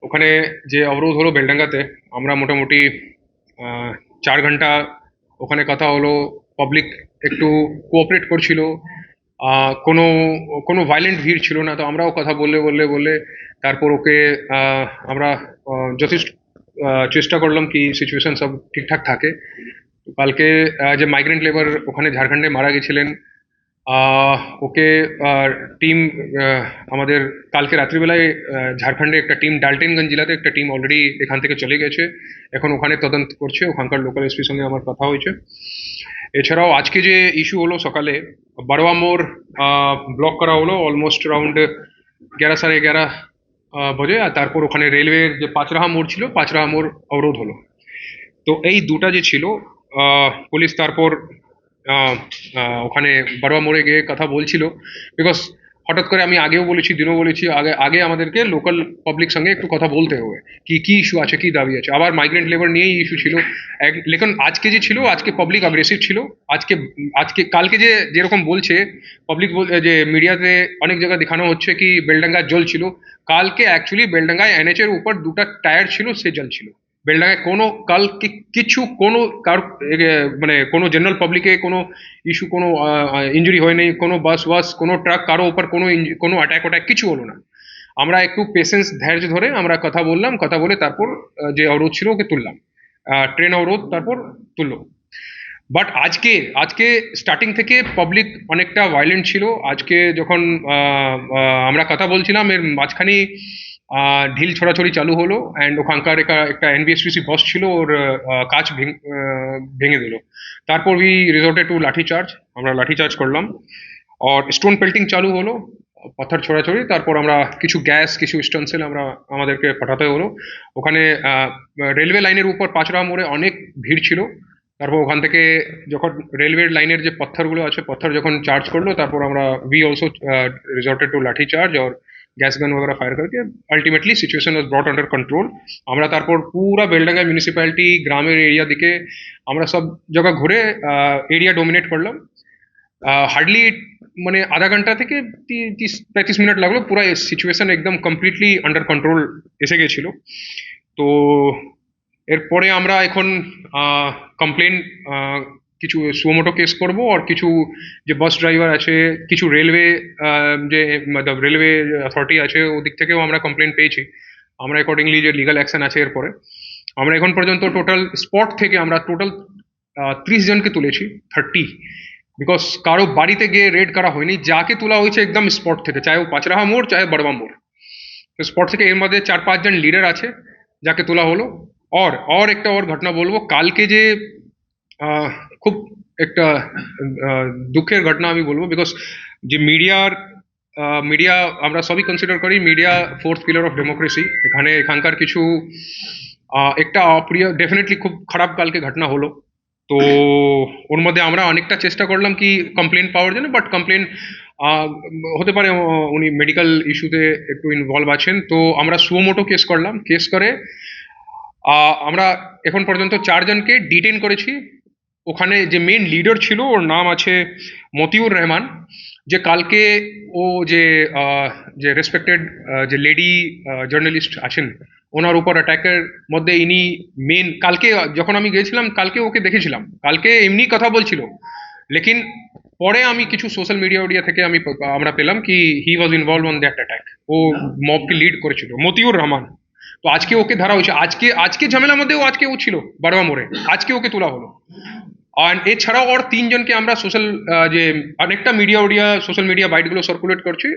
ওখানে যে অবরোধ হলো বেলডাঙ্গাতে, আমরা মোটামুটি 4 ঘন্টা ওখানে কথা হলো। পাবলিক একটু কোঅপারেট করছিল, কোনো কোনো ভায়োলেন্ট ভিড় ছিল না। তো আমরাও কথা বললে বললে বললে তারপর ওকে আমরা যথেষ্ট চেষ্টা করলাম কি সিচুয়েশন সব ঠিকঠাক থাকে। তো কালকে যে মাইগ্রেন্ট লেবার ওখানে ঝাড়খণ্ডে মারা গেছিলেন, আহ, ওকে টিম আমাদের কালকে রাত্রিবেলায় ঝাড়খণ্ডে একটা টিম, ডাল্টেনগঞ্জ জেলাতে একটা টিম অলরেডি এখান থেকে চলে গেছে, এখন ওখানে তদন্ত করছে। ওখানকার লোকাল এসপির সঙ্গে আমার কথা হয়েছে। এছাড়াও আজকে যে ইস্যু হলো সকালে, বারোয়া মোড় ব্লক করা হলো অলমোস্ট অ্যারাউন্ড 11 সাড়ে 11 বাজে। আর তারপর ওখানে রেলওয়ের যে পাঁচরাহা মোড় ছিল, পাঁচরাহা মোড় অবরোধ হলো। তো এই দুটা যে ছিল, পুলিশ তারপর আহ, ওখানে বারোয়া মোড়ে গিয়ে কথা বলছিল। বিকজ হঠাৎ করে আমি আগেও বলেছি, দিনও বলেছি, আগে আগে আমাদেরকে লোকাল পাবলিক সঙ্গে একটু কথা বলতে হবে কি কি ইস্যু আছে, কি দাবি আছে। আবার মাইগ্রেন্ট লেবার নিয়েই ইস্যু ছিল। লেকিন আজকে যে ছিল, আজকে পাবলিক অ্যাগ্রেসিভ ছিল। আজকে আজকে কালকে যে যেরকম বলছে পাবলিক, যে মিডিয়াতে অনেক জায়গায় দেখানো হচ্ছে কি বেলডাঙ্গা জল ছিল, কালকে অ্যাকচুয়ালি বেলডাঙ্গায় এনএচ এর উপর দুটা টায়ার ছিল, সে জল ছিল। বেলডাঙ্গায় কোনো কাল কিছু কোনো কার মানে কোনো জেনারেল পাবলিকে কোনো ইস্যু, কোনো ইঞ্জুরি হয়নি, কোনো বাস ওয়াস, কোনো ট্রাক কারো উপর কোনো কোনো অ্যাটাক ওট্যাক কিছু হলো না। আমরা একটু পেশেন্স ধৈর্য ধরে আমরা কথা বললাম, কথা বলে তারপর যে অবরোধ ছিল ওকে তুললাম। ট্রেন অবরোধ তারপর তুললো। বাট আজকে আজকে স্টার্টিং থেকে পাবলিক অনেকটা ভায়োলেন্ট ছিল। আজকে যখন আমরা কথা বলছিলাম এর মাঝখানে ঢিল ছোড়াছড়ি চালু হলো, অ্যান্ড ওখানকার একটা এনবিএসটিসি বস ছিল, ওর কাঁচ ভেঙে দিল। তারপর উই রিসর্টেড টু লাঠি চার্জ, আমরা লাঠি চার্জ করলাম। আর স্টোন পেল্টিং চালু হলো, পাথর ছোড়াছড়ি। তারপর আমরা কিছু গ্যাস, কিছু স্টেনসিল আমরা আমাদেরকে পাঠাতে হলো। ওখানে রেলওয়ে লাইনের উপর পাঁচরা মোড়ে অনেক ভিড় ছিল। তারপর ওখান থেকে যখন রেলওয়ে লাইনের যে পাথরগুলো আছে, পাথর যখন চার্জ করলো, তারপর আমরা উই অলসো রিসর্টেড টু লাঠি চার্জ और गैस गन वगैरह फायर करके ultimately situation was brought under control. আমরা তারপর পুরা বেলডাঙ্গা মিউনিসিপ্যালিটি, গ্রামের এরিয়া দিকে আমরা সব জায়গা ঘুরে এরিয়া ডোমিনেট করলাম। হার্ডলি মানে আধা ঘন্টা থেকে 30-35 মিনিট লাগলো, পুরো সিচুয়েশন একদম কমপ্লিটলি আন্ডার কন্ট্রোল এসে গেছিল। তো এরপরে আমরা এখন কমপ্লেন, কিছু সুমোটো কেস করব, আর কিছু যে বাস ড্রাইভার আছে, কিছু রেলওয়ে যে মতলব রেলওয়ে অথরিটি আছে ওদিক থেকেও আমরা কমপ্লেন পেয়েছি। আমরা অ্যাকর্ডিংলি যে লিগাল অ্যাকশন আছে এরপরে, আমরা এখন পর্যন্ত টোটাল স্পট থেকে আমরা টোটাল 30 জনকে তুলেছি, 30। বিকজ কারো বাড়িতে গিয়ে রেড করা হয়নি, যাকে তোলা হয়েছে একদম স্পট থেকে, চাहे वो পাঁচরাহা মোড় চাहे বড়বা মোড়। তো স্পট থেকে এর মধ্যে 4-5 জন লিডার আছে যাকে তোলা হলো। और একটা और ঘটনা বলবো, কালকে যে আহ, খুব একটা দুঃখের ঘটনা আমি বলবো। বিকজ যে মিডিয়া আমরা সবই কনসিডার করি media fourth pillar of democracy. এখানে এখানকার কিছু একটা অপ্রিয়, ডেফিনেটলি খুব খারাপ কালকে ঘটনা হলো। তো ওর মধ্যে আমরা অনেকটা চেষ্টা করলাম কি কমপ্লেন পাওয়ার জন্য, বাট কমপ্লেন হতে পারে উনি মেডিকেল ইস্যুতে একটু ইনভলভ আছেন। তো আমরা সুমোটো কেস করলাম, কেস করে আমরা এখন পর্যন্ত 4 জনকে ডিটেন করেছি। ওখানে যে মেন লিডার ছিল ওর নাম আছে মতিউর রহমান, যে কালকে ও যে যে রেসপেক্টেড যে লেডি জার্নালিস্ট আছেন ওনার উপর অ্যাটাকের মধ্যে ইনি মেন। কালকে যখন আমি গিয়েছিলাম কালকে ওকে দেখেছিলাম, কালকে এমনি কথা বলছিল। লেকিন পরে আমি কিছু সোশ্যাল মিডিয়া থেকে আমরা পেলাম কি he was involve on that attack. ও মবকে লিড করেছিল, মতিউর রহমান। তো আজকে ওকে ধরা হয়েছে। আজকে আজকে ঝামেলার মধ্যেও আজকে ও ছিল বারোয়া মোড়ে, আজকে ওকে তোলা হলো। আর এছাড়াও আর 3 জনকে আমরা সোশ্যাল, যে অনেকটা সোশ্যাল মিডিয়া বাইটগুলো সার্কুলেট করছি,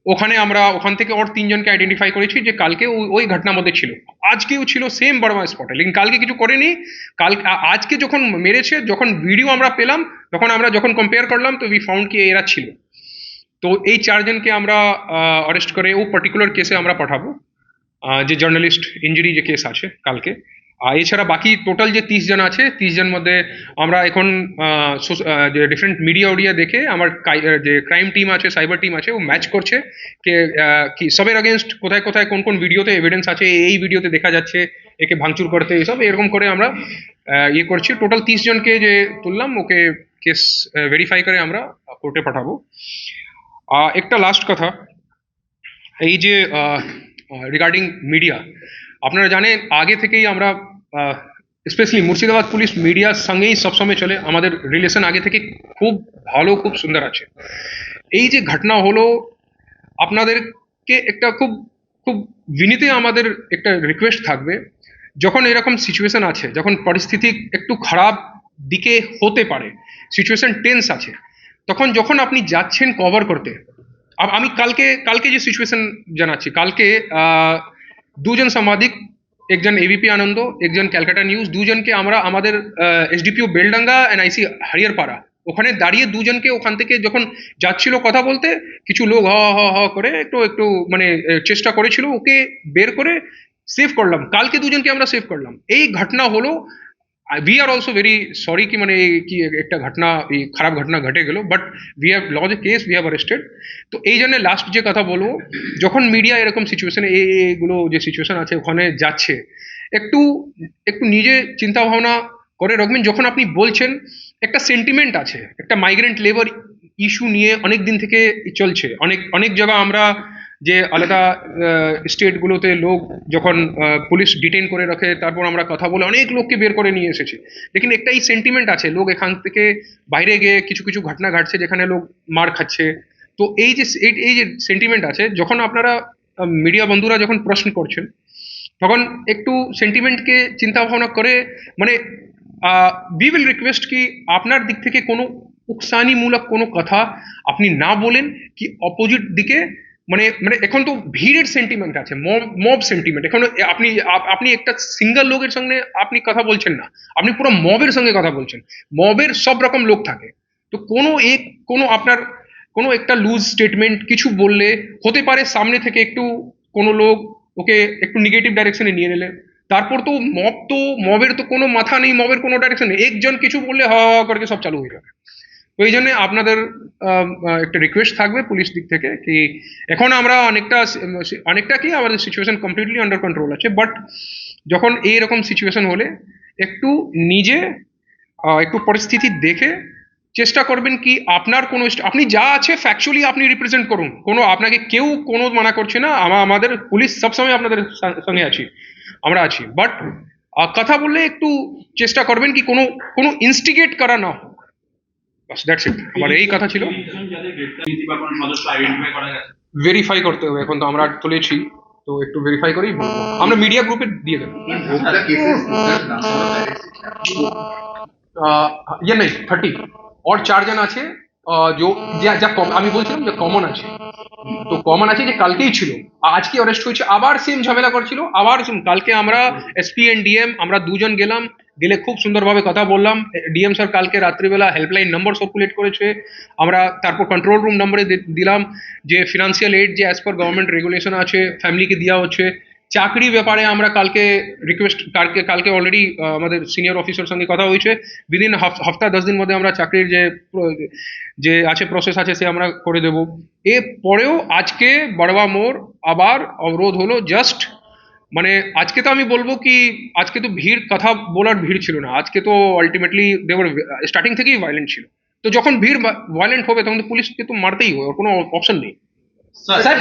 ওখানে আমরা ওখান থেকে আর 3 জনকে আইডেন্টিফাই করেছি যে কালকে ওই ঘটনার মধ্যে ছিল। আজকেও ছিল সেম বড়মা স্পটে, লেকিন কালকে কিছু করেনি। আজকে যখন মেরেছে, যখন ভিডিও আমরা পেলাম, তখন আমরা যখন কম্পেয়ার করলাম, তো উই ফাউন্ড কি এরা ছিল। তো এই 4 জনকে আমরা অ্যারেস্ট করে ও পার্টিকুলার কেসে আমরা পাঠাবো, যে জার্নালিস্ট ইঞ্জুরি যে কেস আছে কালকে। এছাড়া বাকি টোটাল যে 30 জন আছে, 30 জন মধ্যে আমরা এখন যে ডিফারেন্ট মিডিয়া দেখে আমার যে ক্রাইম টিম আছে, সাইবার টিম আছে, ও ম্যাচ করছে কি সবের অগেনস্ট কোথায় কোথায় কোন কোন ভিডিওতে এভিডেন্স আছে, এই ভিডিওতে দেখা যাচ্ছে একে ভাঙচুর করতে, এইসব এরকম করে আমরা ইয়ে করছি। টোটাল 30 জনকে যে তুললাম, ওকে কেস ভেরিফাই করে আমরা কোর্টে পাঠাবো। একটা লাস্ট কথা, এই যে রিগার্ডিং মিডিয়া। আপনারা জানেন আগে থেকেই আমরা স্পেশালি মুর্শিদাবাদ পুলিশ মিডিয়ার সঙ্গেই সবসময় চলে, আমাদের রিলেশন আগে থেকে খুব ভালো, খুব সুন্দর আছে। এই যে ঘটনা হলো, আপনাদেরকে একটা খুব খুব বিনীত আমাদের একটা রিকোয়েস্ট থাকবে, যখন এরকম সিচুয়েশন আছে, যখন পরিস্থিতি একটু খারাপ দিকে হতে পারে, সিচুয়েশন টেন্স আছে, তখন যখন আপনি যাচ্ছেন কভার করতে, আমি কালকে কালকে যে সিচুয়েশন জানাচ্ছি, কালকে দুজন সাংবাদিক, একজন এবিপি আনন্দ, একজন ক্যালকাটা নিউজ, দুজনকে আমরা আমাদের এসডিপিও বেলডাঙ্গা অ্যান্ড আইসি হারিয়ারপাড়া ওখানে দাঁড়িয়ে দুজনকে ওখান থেকে যখন যাচ্ছিল কথা বলতে, কিছু লোক হ হ হ করে একটু একটু মানে চেষ্টা করেছিল, ওকে বের করে সেভ করলাম। কালকে দুজনকে আমরা সেভ করলাম। এই ঘটনা হলো, we are also very sorry কি মানে কি একটা ঘটনা, এই খারাপ ঘটনা ঘটে গেল, but we have lodged a case, we have arrested। তো এই জন্য লাস্ট যে কথা বলবো, যখন মিডিয়া এরকম সিচুয়েশনে এইগুলো যে সিচুয়েশন আছে ওখানে যাচ্ছে, একটু একটু নিজে চিন্তা ভাবনা করে রাখবেন। যখন আপনি বলছেন, একটা সেন্টিমেন্ট আছে, একটা মাইগ্রেন্ট লেবার ইস্যু নিয়ে অনেক দিন থেকে চলছে, অনেক অনেক জায়গা আমরা যে আলাদা স্টেটগুলোতে লোক যখন পুলিশ ডিটেইন করে রাখে, তারপর আমরা কথা বলে অনেক লোককে বের করে নিয়ে এসেছি, লেকিন একটা এই সেন্টিমেন্ট আছে, লোক এখান থেকে বাইরে গিয়ে কিছু কিছু ঘটনা ঘটছে যেখানে লোক মার খাচ্ছে। তো এই যে এই যে সেন্টিমেন্ট আছে, যখন আপনারা মিডিয়া বন্ধুরা যখন প্রশ্ন করছেন, তখন একটু সেন্টিমেন্টকে চিন্তা ভাবনা করে, মানে উই উইল রিকোয়েস্ট কি আপনার দিক থেকে কোনো উকসানিমূলক কোনো কথা আপনি না বলেন, কি অপোজিট দিকে মানে মানে এখন তো ভিড়ের সেন্টিমেন্ট আছে, মব সেন্টিমেন্ট। এখন আপনি আপনি একটা সিঙ্গেল লোকের সঙ্গে আপনি কথা বলছেন না, আপনি পুরো মবের সঙ্গে কথা বলছেন। মবের সব রকম লোক থাকে, তো কোনো আপনার কোনো একটা লুজ স্টেটমেন্ট কিছু বললে হতে পারে সামনে থেকে একটু কোনো লোক ওকে একটু নেগেটিভ ডাইরেকশনে নিয়ে নিলে, তারপর তো মবের তো কোনো মাথা নেই, মবের কোনো ডাইরেকশন নেই, একজন কিছু বললে হ হ করে সব চালু হয়ে যাবে। তো এই জন্য আপনাদের একটা রিকোয়েস্ট থাকবে পুলিশ দিক থেকে কি, এখন আমরা অনেকটা কি আমাদের সিচুয়েশন কমপ্লিটলি আন্ডার কন্ট্রোল আছে, বাট যখন এইরকম সিচুয়েশন হলে একটু নিজে একটু পরিস্থিতি দেখে চেষ্টা করবেন কি আপনার কোনো আপনি যা আছে ফ্যাকচুয়ালি আপনি রিপ্রেজেন্ট করুন, কোনো আপনাকে কেউ কোনো মানা করছে না, আমাদের পুলিশ সবসময় আপনাদের সঙ্গে আছি, আমরা আছি, বাট কথা বললে একটু চেষ্টা করবেন কি কোনো কোনো ইনস্টিগেট করা না হোক। বাস দ্যাটস ইট, আমার এই কথা ছিল। ভেরিফাই করতে হবে, এখন তো আমরা তুলেছি, তো একটু ভেরিফাই করেই বলবো, আমরা মিডিয়া গ্রুপে দিয়ে দেবো। ये नहीं 30 और 4 জন আছে, जो যা আমি বলছিলাম যে কমন আছে, তো কমন আছে যে কালকেই ছিল, আজকে অ্যারেস্ট হয়েছে, আবার সেম ঝামেলা করছিল, আবার কালকে আমরা এসপি এন্ড ডিএম আমরা দুজন গেলাম, গেলে খুব সুন্দরভাবে কথা বললাম। ডিএম স্যার কালকে রাত্রিবেলা হেল্পলাইন নম্বর সার্কুলেট করেছে, আমরা তারপর কন্ট্রোল রুম নম্বরে দিলাম যে ফিনান্সিয়াল এইড যে অ্যাজ পার গভর্নমেন্ট রেগুলেশন আছে ফ্যামিলিকে দেওয়া হচ্ছে। চাকরি ব্যাপারে আমরা কালকে রিকোয়েস্ট কালকে অলরেডি আমাদের সিনিয়র অফিসার সঙ্গে কথা হয়েছে, উইদিন হপ্তাহ 10 দিন মধ্যে আমরা চাকরির যে আছে প্রসেস আছে সে আমরা করে দেব। এ পরেও আজকে বড়বা মোড় আবার অবরোধ হলো, জাস্ট মানে আজকে তো আমি বলবো কি আজকে তো ভিড়, কথা বলার ভিড় ছিল না, আজকে তো আলটিমেটলি দেওয়ার স্টার্টিং থেকেই ভায়োলেন্ট ছিল। তো যখন ভিড় ভায়োলেন্ট হবে তখন তো পুলিশকে তো মারতেই হবে, কোনো অপশন নেই। স্যার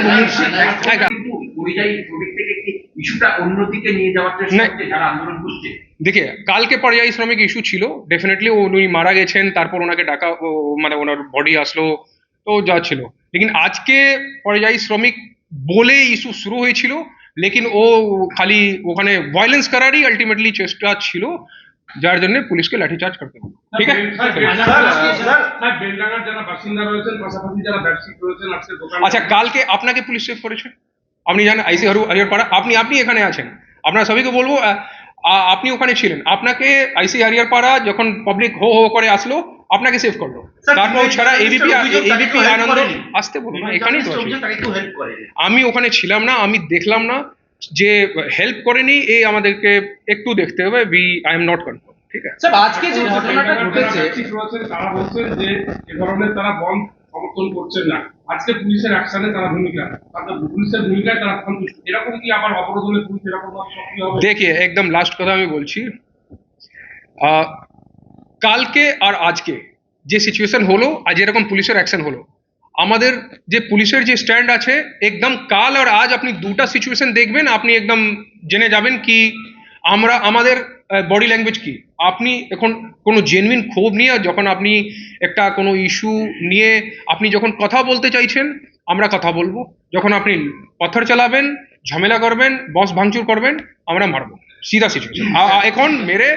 পরিযায়ী শ্রমিক থেকে কি ইস্যুটা অন্যদিকে নিয়ে যাওয়ার চেষ্টা হচ্ছে যারা আন্দোলন করছে? দেখে কালকে পরিযায়ী শ্রমিক ইস্যু ছিল, ডেফিনেটলি উনি মারা গেছেন, তারপর ওনাকে ডাকা মানে ওনার বডি আসলো, তো যা ছিল। লেকিন আজকে পরিযায়ী শ্রমিক বলে ইস্যু শুরু হয়েছিল, লেকিন ও খালি ওখানে ভায়োলেন্স করারই আলটিমেটলি চেষ্টা ছিল, যার জন্য পুলিশকে লাঠিচার্জ করতে হবে। ঠিক আছে বেলডাঙ্গার যারা বাসিন্দা রয়েছেন, পাশাপাশি যারা ব্যবসায়িক রয়েছেন, আজকে দোকান। আচ্ছা, কালকে আপনাকে পুলিশ সেভ করেছে, আপনি জানেন আইসি হরিয়ারপাড়া, আপনি এখানে আছেন, আপনারা সবাইকে বলবো আপনি ওখানে ছিলেন, আপনাকে আইসি হরিয়ারপাড়া যখন পাবলিক হো হো করে আসলো আপনাকে সেভ করলো, তারপর ছাড়া এবিপি আনন্দ আসতে বলুন না, এখানেই তো আছে। আমি ওখানে ছিলাম না, আমি দেখলাম না, যে হেল্প করেনি এই আমাদেরকে একটু দেখতে হবে, আই এম নট কনফার্ম। ঠিক আছে স্যার, আজকে যে ঘটনাটা ঘটেছে তারা বলছেন যে এ ধরনের তারা বন্ধ সমর্থন করছেন না, আজকে পুলিশের অ্যাকশনে তারা ভূমিকা, তাদের পুলিশের ভূমিকায় তারা সন্তুষ্ট, এরকম কি আবার অবরোধ হলে পুলিশ এরকম সক্রিয় হবে? দেখিয়ে একদম লাস্ট কথা আমি বলছি, কালকে আর আজকে যে সিচুয়েশন হলো, আজ এরকম পুলিশের অ্যাকশন হলো, আমাদের যে পুলিশের যে স্ট্যান্ড আছে একদম কাল আর আজ আপনি দুটা সিচুয়েশন দেখবেন, আপনি একদম জেনে যাবেন কি আমাদের বডি ল্যাঙ্গুয়েজ কি। আপনি এখন কোনো জেনুইন ক্ষোভ নিয়ে যখন আপনি একটা কোনো ইস্যু নিয়ে আপনি যখন কথা বলতে চাইছেন, আমরা কথা বলবো। যখন আপনি পথর চালাবেন, ঝামেলা করবেন, বস ভাঙচুর করবেন, আমরা মারবো, সিধা সিচুয়েশন। এখন মেরে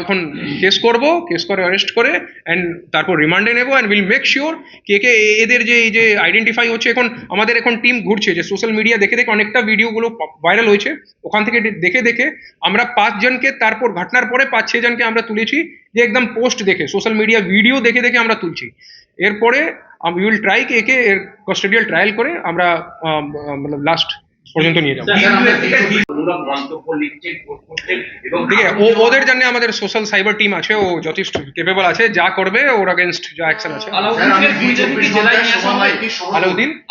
এখন কেস করব, কেস করে অ্যারেস্ট করে অ্যান্ড তারপর রিমান্ডে নেবো অ্যান্ড উইল মেক শিওর কে এদের যে এই যে আইডেন্টিফাই হচ্ছে। এখন আমাদের এখন টিম ঘুরছে যে সোশ্যাল মিডিয়া দেখে দেখে অনেকটা ভিডিওগুলো ভাইরাল হয়েছে, ওখান থেকে দেখে দেখে আমরা 5 জনকে, তারপর ঘটনার পরে 5-6 জনকে আমরা তুলেছি যে একদম পোস্ট দেখে, সোশ্যাল মিডিয়া ভিডিও দেখে দেখে আমরা তুলছি। এরপরে উই উইল ট্রাই একে এর কাস্টোডিয়াল ট্রায়াল করে আমরা মানে লাস্ট পর্যন্ত নিয়ে যাবো। অনুরাগ মন্তব্য লিখছেন, পোস্ট করছেন এবং ঠিক আছে, ওদের জন্য আমাদের সোশ্যাল সাইবার টিম আছে, ও যথেষ্ট কেপেবল আছে, যা করবে ওর আগেনস্ট যা অ্যাকশন আছে। আলাউদ্দিনকে খুনিদেরকে কি জেলায় নিয়ে আসা হবে?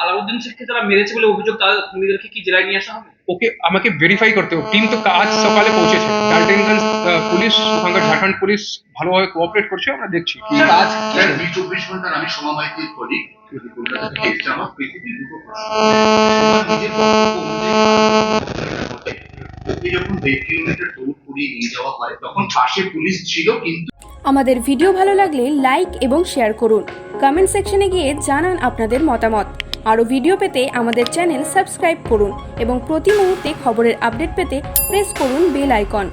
আলাউদ্দিন শেখকে তারা মেরেছে বলে অভিযোগ, তাদের খুনিদেরকে কি জেলায় নিয়ে আসা হবে? ওকে আমাকে ভেরিফাই করতে হবে। টিম তো আজ সকালে পৌঁছেছে ডালটেনগঞ্জ পুলিশ, ওখানকার ঝাড়খণ্ড পুলিশ ভালোভাবে কোঅপারেট করছে, আমরা দেখছি। স্যার, আজ স্যার 24 ঘন্টার আমি সমাবাহিত করি কলকাতা থেকে এসছে আমার পৃথিবীর দুটো প্রশ্ন। নিজের বক্তব্য অনুযায়ী ওকে যখন 1.5 কিলোমিটার দৌড় করিয়ে নিয়ে যাওয়া হয় তখন পাশে পুলিশ ছিল, কিন্তু আমাদের ভিডিও ভালো লাগলে লাইক এবং শেয়ার করুন। কমেন্ট সেকশনে গিয়ে জানান আপনাদের মতামত। আরও ভিডিও পেতে আমাদের চ্যানেল সাবস্ক্রাইব করুন এবং প্রতি মুহূর্তে খবরের আপডেট পেতে প্রেস করুন বেল আইকন।